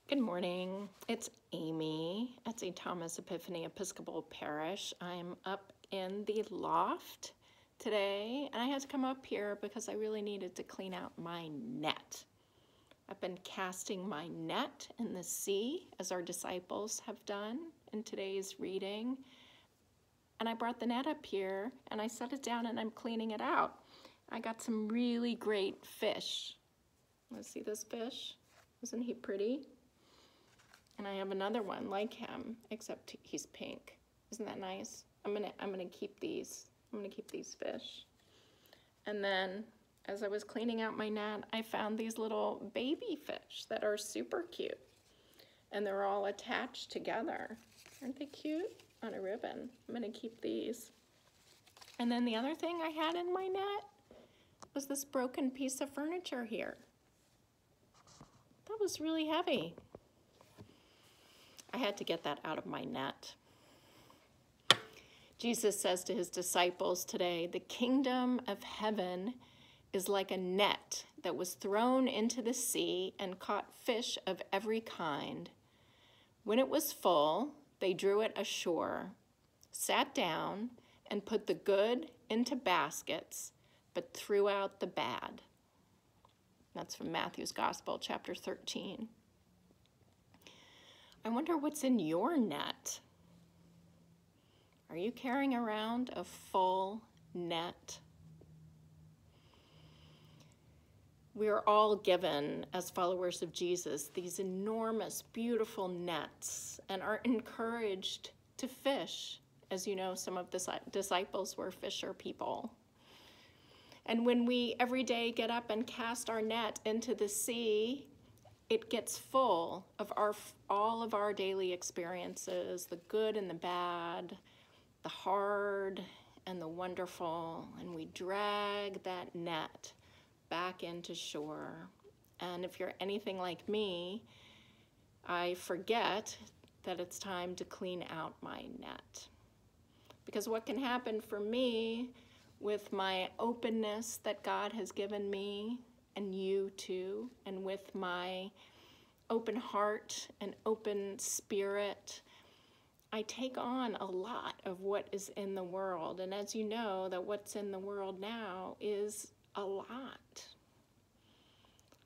Good morning. It's Amy at St. Thomas Epiphany Episcopal Parish. I'm up in the loft today, and I had to come up here because I really needed to clean out my net. I've been casting my net in the sea, as our disciples have done in today's reading. And I brought the net up here, and I set it down, and I'm cleaning it out. I got some really great fish. Let's see this fish. Isn't he pretty? And I have another one like him, except he's pink. Isn't that nice? I'm gonna keep these. I'm gonna keep these fish. And then, as I was cleaning out my net, I found these little baby fish that are super cute. And they're all attached together. Aren't they cute? On a ribbon. I'm gonna keep these. And then the other thing I had in my net was this broken piece of furniture here. That was really heavy. I had to get that out of my net. Jesus says to his disciples today, the kingdom of heaven is like a net that was thrown into the sea and caught fish of every kind. When it was full, they drew it ashore, sat down, and put the good into baskets, but threw out the bad. That's from Matthew's Gospel, chapter 13. I wonder what's in your net. Are you carrying around a full net? We are all given, as followers of Jesus, these enormous, beautiful nets and are encouraged to fish. As you know, some of the disciples were fisher people. And when we every day get up and cast our net into the sea, it gets full of all of our daily experiences, the good and the bad, the hard and the wonderful, and we drag that net back into shore. And if you're anything like me, I forget that it's time to clean out my net. Because what can happen for me with my openness that God has given me, and you too, and with my open heart and open spirit, I take on a lot of what is in the world. And as you know, that what's in the world now is a lot.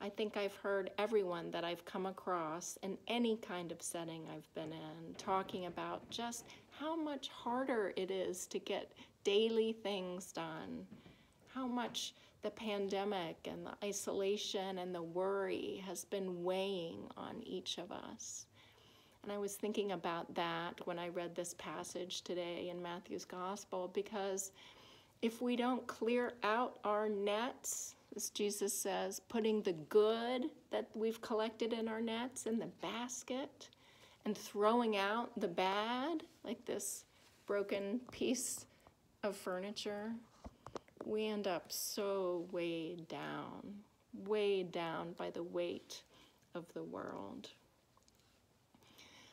I think I've heard everyone that I've come across in any kind of setting I've been in talking about just how much harder it is to get daily things done, how much the pandemic and the isolation and the worry has been weighing on each of us. And I was thinking about that when I read this passage today in Matthew's Gospel, because if we don't clear out our nets, as Jesus says, putting the good that we've collected in our nets in the basket and throwing out the bad, like this broken piece of furniture, we end up so weighed down by the weight of the world.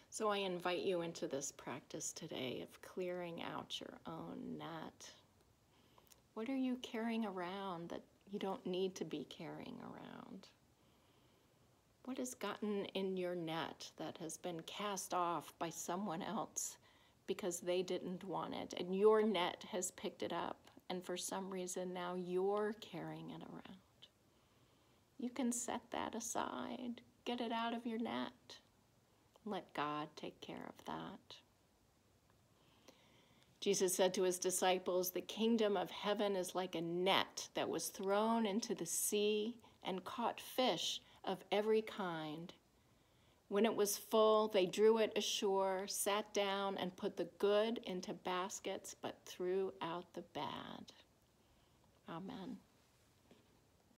So I invite you into this practice today of clearing out your own net. What are you carrying around that you don't need to be carrying around? What has gotten in your net that has been cast off by someone else because they didn't want it, and your net has picked it up, and for some reason now you're carrying it around? You can set that aside, get it out of your net. Let God take care of that. Jesus said to his disciples, the kingdom of heaven is like a net that was thrown into the sea and caught fish of every kind. When it was full, they drew it ashore, sat down, and put the good into baskets, but threw out the bad. Amen.